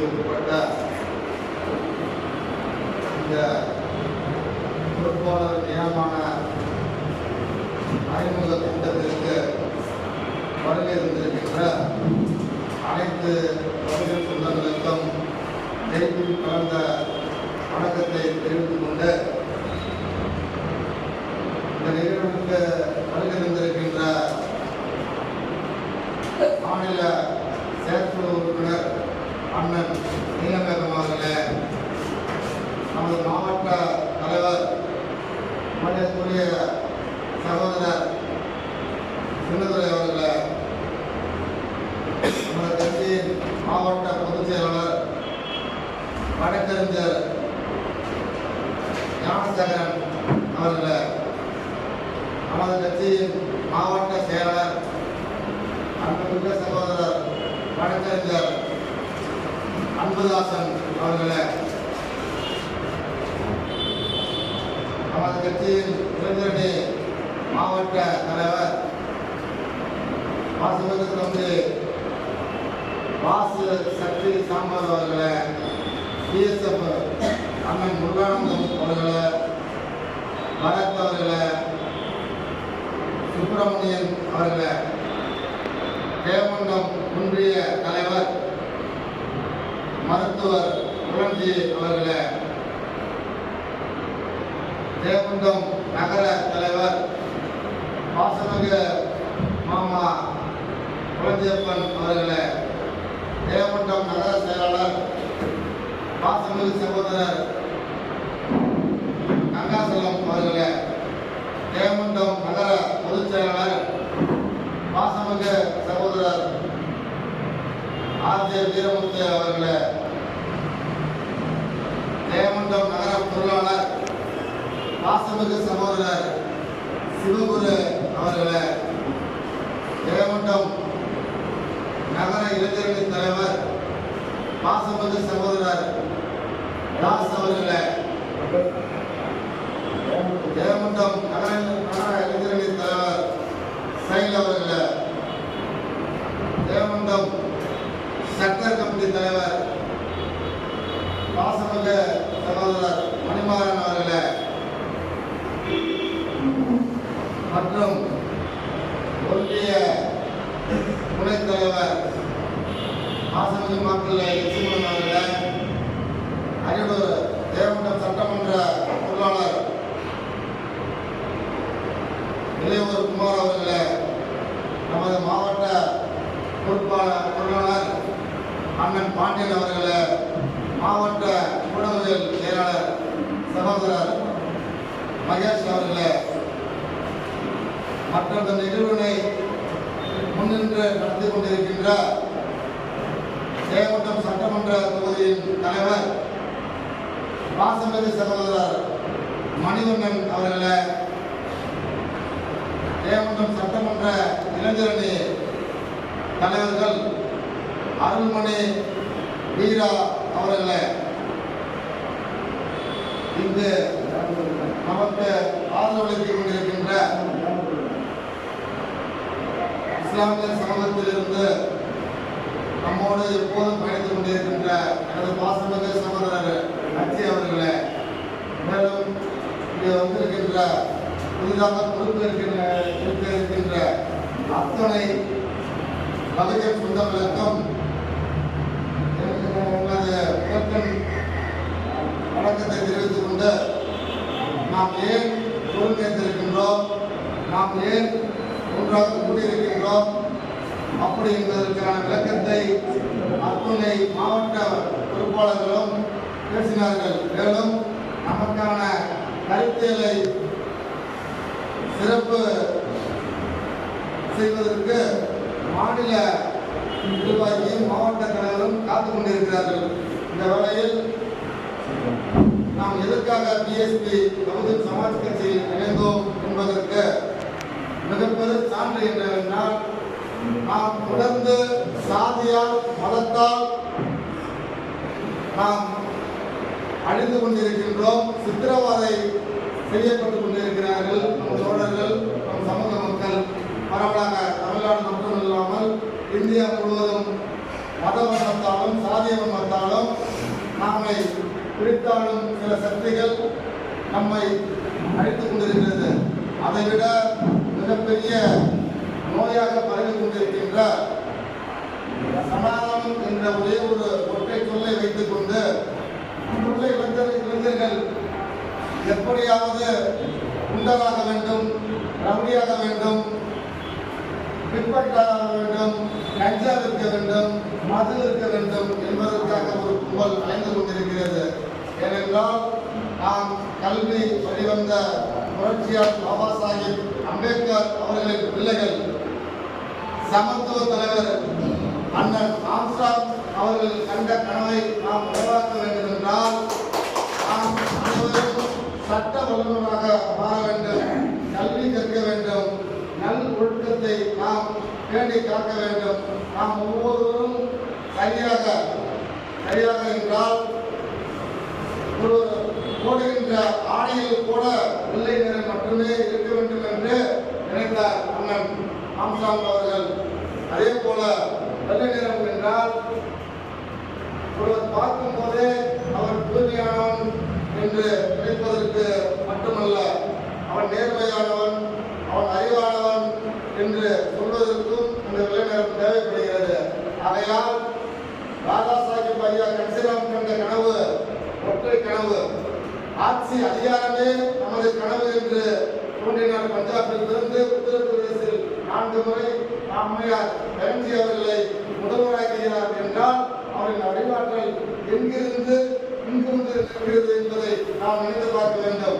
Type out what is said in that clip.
பிரிவுக்கு உட்பட்ட இந்த பொறுப்பாளர் நியமன அறிமுக கூட்டத்திற்கு வருகை இருந்திருக்கின்ற அனைத்து பகுதிகள் சொந்தங்களுக்கும் நெருப்பில் கலந்த வணக்கத்தை தெரிவித்துக் கொண்டு இந்த நிகழ்வுக்கு வருகை இருந்திருக்கின்ற மாநில செயற்குழு உறுப்பினர் அண்ணன் நீலமேகம் அவர்களே, நமது மாவட்ட தலைவர் மரியாதைக்குரிய சகோதரர் சின்னதுரை அவர்களே, நமது கட்சியின் மாவட்ட பொதுச் செயலாளர் வழக்கறிஞர் ஞானசேகரன் அவர்களே, நமது கட்சியின் மாவட்ட செயலாளர் அன்புமிக்க சகோதரர் வழக்கறிஞர் அன்புதாசன் அவர்களே, நமது கட்சியின் இளைஞரணி மாவட்ட தலைவர் வாசுபதி தம்பி வாசு சக்தி சாம்பார் அவர்களே, பிஎஸ்எஃப் அண்ணன் முருகானந்தம் அவர்களே, பரத் அவர்களே, சுப்பிரமணியன் அவர்களே, தேவமண்டம் ஒன்றிய தலைவர் மருத்துவர் புரஞ்சி அவர்களே, தேவமண்டம் நகர தலைவர் பாசமிகு மாமா புரஞ்சியப்பன் அவர்களே, தேவமண்டம் நகர செயலாளர் பாசமிகு சகோதரர் கங்காசலம் அவர்களே, தேவமண்டம் நகர பொதுச் செயலாளர் பாசமிகு சகோதரர் ஆர்ஜே வீரமுத்து அவர்களே, தேவமண்டம் நகர பொருளாளர் பாசமிகு சகோதரர் சிவகுரு அவர்களே, தேவமண்டம் நகர இளைஞரணி தலைவர் பாசமிகு சகோதரர் தாஸ் அவர்களே, தேவமண்டம் நகர இளைஞரணி தலைவர் சைல் அவர்களே, தேவமண்டம் சக்கர் கமிட்டி தலைவர் பாசமிகு சகோதரர் மணிமாறன் அவர்களே மற்றும் ஒன்றிய துணைத் தலைவர் பாசமிகு மக்கள் லட்சுமணன் அவர்களே, அரியலூர் தேவமண்டம் சட்டமன்ற பொருளாளர் இளையவர் குமார் அவர்களே, நமது மாவட்ட பொருளாளர் அண்ணன் பாண்டியன் அவர்களே, மாவட்ட ஊடகவியல் செயலாளர் சகோதரர் மகேஷ் அவர்களே, மற்றும் இந்த நிகழ்வினை முன்னின்று நடத்தி கொண்டிருக்கின்ற தேவமண்டம் சட்டமன்ற தொகுதியின் தலைவர் பாசமிகு சகோதரர் மணிவண்ணன் அவர்களே, தேவமண்டம் சட்டமன்ற இளைஞரணி தலைவர்கள் அருள்மணி வீரா அவர்களே, இங்கு நமக்கு ஆதரவளித்துக் கொண்டிருக்கின்ற இஸ்லாமிய சமூகத்திலிருந்து நம்மோடு எப்போதும் பயணித்துக் கொண்டிருக்கின்ற எனது பாசமிகு சகோதரர் அச்சி அவர்களே, மேலும் இங்கே வந்திருக்கின்ற புதிதாக இருக்கின்ற அத்தனை பகுஜன் சொந்தங்களுக்கும் எனது வணக்கத்தை தெரிவித்துக் கொண்டு, நாம் ஏன் ஒருங்கிணைந்திருக்கின்றோம், நாம் ஏன் ஒன்றாக கூடியிருக்கின்றோம் அப்படி என்பதற்கான விளக்கத்தை அத்துணை மாவட்ட பொறுப்பாளர்களும் பேசினார்கள். மேலும் நமக்கான கருத்தியலை சிறப்பு செய்வதற்கு மாநில நிர்வாகியும் மாவட்ட தலைவரும் காத்துக் கொண்டிருக்கிறார்கள். இந்த வேளையில் நாம் எதற்காக பிஎஸ்பி பகுஜன் சமாஜ் கட்சியில் இணைந்தோம் என்பதற்கு மிகப்பெரும் சான்று என்னவென்றால், நாம் தொடர்ந்து சாதியால் மதத்தால் நாம் அழிந்து கொண்டிருக்கின்றோம், சித்திரவதை செய்யப்பட்டுக் கொண்டிருக்கிறார்கள் நம் தோழர்கள், நம் சமூக மக்கள் பரவலாக தமிழ்நாடு மட்டும் இல்லாமல் இந்தியா முழுவதும் மத வண்ணத்தாலும் சாதிய வண்ணத்தாலும் பிடித்தாலும் சில சக்திகள் நம்மை அழைத்துக் கொண்டிருக்கிறது. அதைவிட மிகப்பெரிய நோயாக பரவி கொண்டிருக்கின்ற சனாதனம் என்ற ஒரே ஒரு ஒற்றை சொல்லை வைத்துக் கொண்டு இங்குள்ள இளைஞர்கள் எப்படியாவது குண்டராக வேண்டும், ரவுடியாக வேண்டும், பிற்பட்டாக வேண்டும், கஞ்சா விற்க வேண்டும், மது இருக்க வேண்டும் என்பதற்காக ஒரு கும்பல் அலைந்து கொண்டிருக்கிறது. ஏனென்றால் நாம் கல்வி வழிவந்த புரட்சியார் பாபா சாஹிப் அம்பேத்கர் அவர்களின் பிள்ளைகள், சமத்துவ தலைவர் அண்ணன் ஆம்ஸ்ட்ராங் அவர்கள் கண்ட கனவை நாம் உருவாக்க வேண்டும் என்றால் நாம் அனைவரும் சட்ட வல்லுநராக மாற வேண்டும், கல்வி கற்க வேண்டும், நல் ஒழுக்கத்தை நாம் பேணி காக்க வேண்டும். நாம் ஒவ்வொருவரும் சரியாக என்றால் ஒரு போடுகின்ற ஆடையில் கூட வெள்ளை நிறம் மட்டுமே இருக்க வேண்டும் என்று நினைத்தார் அண்ணன் ஆம்ஸ்ட்ராங் அவர்கள். அதே போல வெள்ளை நிறம் என்றால் ஒருவர் பார்க்கும் போதே அவர் தூய்மையானவன் என்று நினைப்பதற்கு மட்டுமல்ல, அவன் நேர்மையானவன், அவன் அறிவானவன் என்று சொல்வதற்கும் இந்த வெள்ளை நிறம் தேவைப்படுகிறது. ஆகையால் தாதா சாஹிப் ஐயா கன்சிராம் கண்ட கனவு ஒற்றை கனவு. ஆட்சி அதிகாரமே நமது கனவு என்று தோன்றினார். பஞ்சாபில் இருந்து உத்தரப்பிரதேசில் 4 முறை அம்மையார் பேரன்சி அவர்களை முதல்வராக்கிறார் என்றால் அவரின் அறிவாற்றல் எங்கிருந்து இருக்கிறது என்பதை நாம் நினைத்து பார்க்க வேண்டும்.